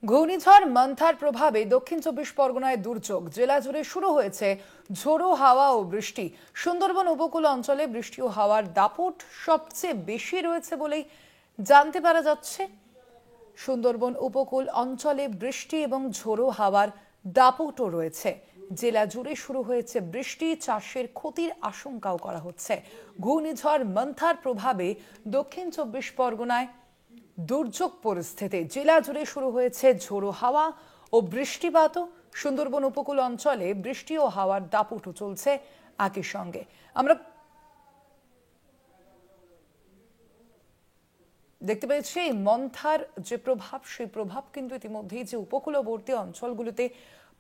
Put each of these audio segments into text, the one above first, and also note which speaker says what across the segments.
Speaker 1: ঘূর্ণিঝড় মান্থার প্রভাবে দক্ষিণ চব্বিশ পরগনায় দুর্যোগ। জেলা জুড়ে শুরু হয়েছে ঝোড়ো হাওয়া ও বৃষ্টি। সুন্দরবন উপকূল অঞ্চলে বৃষ্টি ও হাওয়ার দাপট সবচেয়ে বেশি রয়েছে বলেই জানতে পারা যাচ্ছে। সুন্দরবন উপকূল অঞ্চলে বৃষ্টি এবং ঝোড়ো হাওয়ার দাপটও রয়েছে। জেলা জুড়ে শুরু হয়েছে বৃষ্টি, চাষের ক্ষতির আশঙ্কাও করা হচ্ছে। ঘূর্ণিঝড় মান্থার প্রভাবে দক্ষিণ চব্বিশ পরগনায় দুর্যোগ পরিস্থিতি। জেলা জুড়ে শুরু হয়েছে ঝোড়ো হাওয়া ও বৃষ্টিপাতও। সুন্দরবন উপকূল অঞ্চলে বৃষ্টি ও হাওয়ার দাপটও চলছে একই সঙ্গে। আমরা দেখতে পেয়েছি মন্থার যে প্রভাব, সেই প্রভাব কিন্তু ইতিমধ্যেই যে উপকূলবর্তী অঞ্চলগুলোতে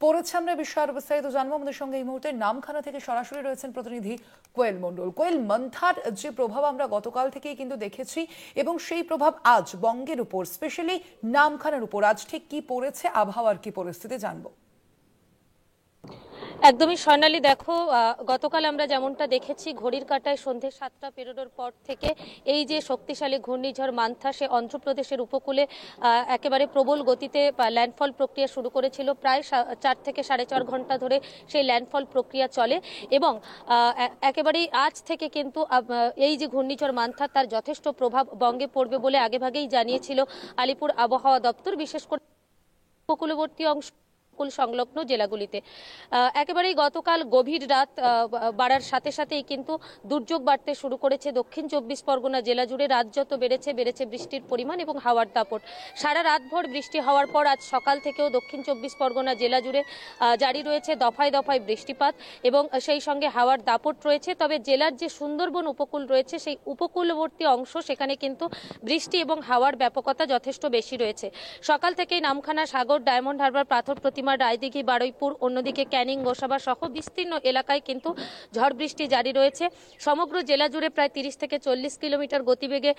Speaker 1: পড়েছে। আমরা বিষয়ের বিস্তারিত জানবো। আমাদের সঙ্গে এই মুহূর্তে নামখানা থেকে সরাসরি রয়েছেন প্রতিনিধি কোয়েল মণ্ডল। কোয়েল, মন্থার যে প্রভাব আমরা গতকাল থেকেই কিন্তু দেখেছি এবং সেই প্রভাব আজ বঙ্গের উপর, স্পেশালি নামখানার উপর আজ ঠিক কি পড়েছে, আবহাওয়ার কি পরিস্থিতি জানবো।
Speaker 2: একদমই স্বর্ণালী, দেখো গতকাল আমরা যেমনটা দেখেছি ঘড়ির কাঁটায় সন্ধ্যে 7টা পেরোনোর পর থেকে এই যে শক্তিশালী ঘূর্ণিঝড় মান্থা সে অন্ধ্রপ্রদেশের উপকূলে একেবারে প্রবল গতিতে ল্যান্ডফল প্রক্রিয়া শুরু করেছিল। প্রায় 4 থেকে 4.5 ঘন্টা ধরে সেই ল্যান্ডফল প্রক্রিয়া চলে এবং একেবারেই আজ থেকে কিন্তু এই যে ঘূর্ণিঝড় মান্থা তার যথেষ্ট প্রভাব বঙ্গে পড়বে বলে আগেভাগেই জানিয়েছিল আলিপুর আবহাওয়া দপ্তর, বিশেষ করে উপকূলবর্তী অংশ সংলগ্ন জেলাগুলিতে। একেবারেই গতকাল গভীর রাত বাড়ার সাথে সাথেই কিন্তু দুর্যোগ বাড়তে শুরু করেছে দক্ষিণ চব্বিশ পরগনা জেলা জুড়ে। রাত যত বেড়েছে বৃষ্টির পরিমাণ এবং হাওয়ার দাপট। সারা রাতভর বৃষ্টি হওয়ার পর আজ সকাল থেকেও দক্ষিণ চব্বিশ পরগনা জেলা জুড়ে জারি রয়েছে দফায় দফায় বৃষ্টিপাত এবং সেই সঙ্গে হাওয়ার দাপট রয়েছে। তবে জেলার যে সুন্দরবন উপকূল রয়েছে সেই উপকূলবর্তী অংশ, সেখানে কিন্তু বৃষ্টি এবং হাওয়ার ব্যাপকতা যথেষ্ট বেশি রয়েছে। সকাল থেকেই নামখানা, সাগর, ডায়মন্ড হারবার, পাথর প্রতিমা, রায়দিঘি, বারুইপুর, অন্যদিকে ক্যানিং, গোসাবা সহ বিস্তীর্ণ এলাকায় কিন্তু ঝড় বৃষ্টি জারি রয়েছে। সমগ্র জেলা জুড়ে প্রায় 30 থেকে 40 কিলোমিটার গতিবেগে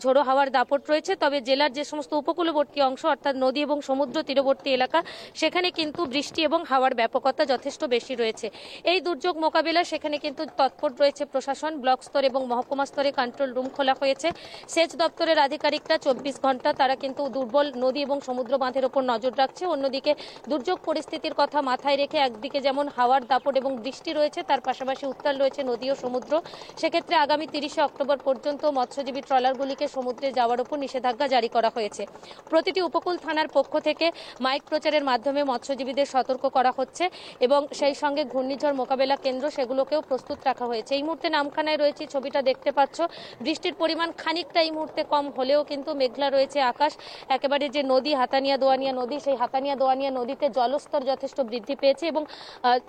Speaker 2: ঝোড়ো হাওয়ার দাপট রয়েছে। তবে জেলার যে সমস্ত উপকূলবর্তী অংশ অর্থাৎ নদী এবং সমুদ্র তীরবর্তী এলাকা, সেখানে কিন্তু বৃষ্টি এবং হাওয়ার ব্যাপকতা যথেষ্ট বেশি রয়েছে। এই দুর্যোগ মোকাবিলায় সেখানে কিন্তু তৎপর রয়েছে প্রশাসন। ব্লক স্তরে এবং মহকুমা স্তরে কন্ট্রোল রুম খোলা হয়েছে। সেচ দপ্তরের আধিকারিকরা 24 ঘন্টা তারা কিন্তু দুর্বল নদী এবং সমুদ্র বাঁধের উপর নজর রাখছে। অন্যদিকে দুর্যোগ পরিস্থিতির কথা মাথায় রেখে একদিকে যেমন হাওয়ার দাপট এবং বৃষ্টি রয়েছে, তার পাশাপাশি উত্তাল রয়েছে নদী ও সমুদ্র। সেক্ষেত্রে আগামী 30শে অক্টোবর পর্যন্ত মৎস্যজীবী ট্রলারগুলিকে সমুদ্রে যাওয়ার উপর নিষেধাজ্ঞা জারি করা হয়েছে। প্রতিটি উপকূল থানার পক্ষ থেকে মাইক প্রচারের মাধ্যমে মৎস্যজীবীদের সতর্ক করা হচ্ছে এবং সেই সঙ্গে ঘূর্ণিঝড় মোকাবেলা কেন্দ্র সেগুলোকেও প্রস্তুত রাখা হয়েছে। এই মুহূর্তে নামখানায় রয়েছে, ছবিটা দেখতে পাচ্ছ। বৃষ্টির পরিমাণ খানিকটা এই মুহূর্তে কম হলেও কিন্তু মেঘলা রয়েছে আকাশ। একেবারে যে নদী হাতানিয়া দোয়ানিয়া নদী, সেই হাতানিয়া দোয়ানিয়া নদীতে জলস্তর যথেষ্ট বৃদ্ধি পেয়েছে এবং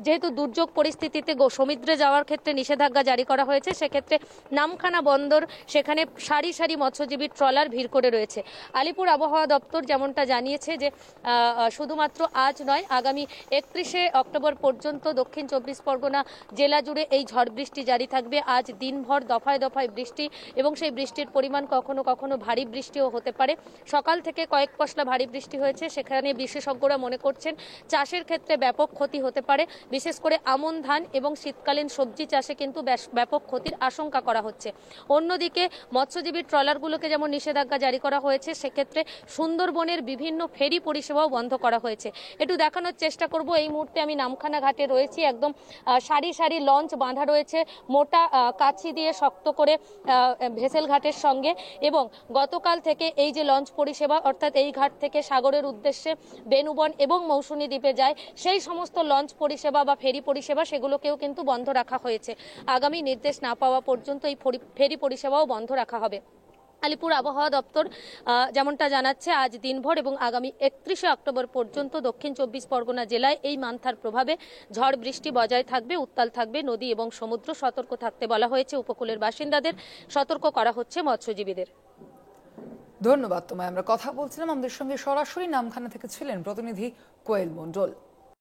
Speaker 2: যেহেতু দুর্যোগ পরিস্থিতিতে সমুদ্রে যাওয়ার ক্ষেত্রে নিষেধাজ্ঞা জারি করা হয়েছে, সেক্ষেত্রে নামখানা বন্দর সেখানে সারি সারি মৎস্যজীবী ট্রলার ভিড় করে রয়েছে। আলিপুর আবহাওয়া দপ্তর যেমনটা জানিয়েছে যে শুধুমাত্র আজ নয়, আগামী 31শে অক্টোবর পর্যন্ত দক্ষিণ চব্বিশ পরগনা জেলা জুড়ে এই ঝড় বৃষ্টি জারি থাকবে। আজ দিনভর দফায় দফায় বৃষ্টি এবং সেই বৃষ্টির পরিমাণ কখনো কখনো ভারী বৃষ্টিও হতে পারে। সকাল থেকে কয়েক পশলা ভারী বৃষ্টি হয়েছে। সেখানে বিশেষজ্ঞরা মনে করছেন চাষের ক্ষেত্রে ব্যাপক ক্ষতি হতে পারে। বিশেষ করে আমন ধান এবং শীতকালীন সবজি চাষে কিন্তু ব্যাপক ক্ষতির আশঙ্কা করা হচ্ছে। অন্যদিকে মৎস্যজীবী ট্রলারগুলোকে যেমন নিষেধাজ্ঞা জারি করা হয়েছে, সেক্ষেত্রে সুন্দরবনের বিভিন্ন ফেরি পরিষেবাও বন্ধ করা হয়েছে। একটু দেখানোর চেষ্টা করব। এই মুহূর্তে আমি নামখানা ঘাটে রয়েছি। একদম সারি সারি লঞ্চ বাঁধা রয়েছে মোটা কাছি দিয়ে শক্ত করে ভেসেল ঘাটের সঙ্গে এবং গতকাল থেকে এই যে লঞ্চ পরিষেবা অর্থাৎ এই ঘাট থেকে সাগরের উদ্দেশ্যে বেনুবন এবং মৌসুমী দ্বীপে যায় সেই সমস্ত লঞ্চ পরিষেবা বা ফেরি পরিষেবা সেগুলোকেও কিন্তু বন্ধ রাখা হয়েছে। আগামী নির্দেশ না পাওয়া পর্যন্ত এই ফেরি পরিষেবাও বন্ধ রাখা হবে। আলিপুর আবহাওয়া দপ্তর যেমনটা জানাচ্ছে, আজ দিনভর এবং আগামী 31শে অক্টোবর পর্যন্ত দক্ষিণ চব্বিশ পরগনা জেলায় এই মান্থার প্রভাবে ঝড় বৃষ্টি বজায় থাকবে, উত্তাল থাকবে নদী এবং সমুদ্র। সতর্ক থাকতে বলা হয়েছে উপকূলের বাসিন্দাদের, সতর্ক করা হচ্ছে মৎস্যজীবীদের।
Speaker 1: ধন্যবাদ তোমায়। আমরা কথা বলছিলাম, আমাদের সঙ্গে সরাসরি নামখানা থেকে ছিলেন প্রতিনিধি কোয়েল মণ্ডল।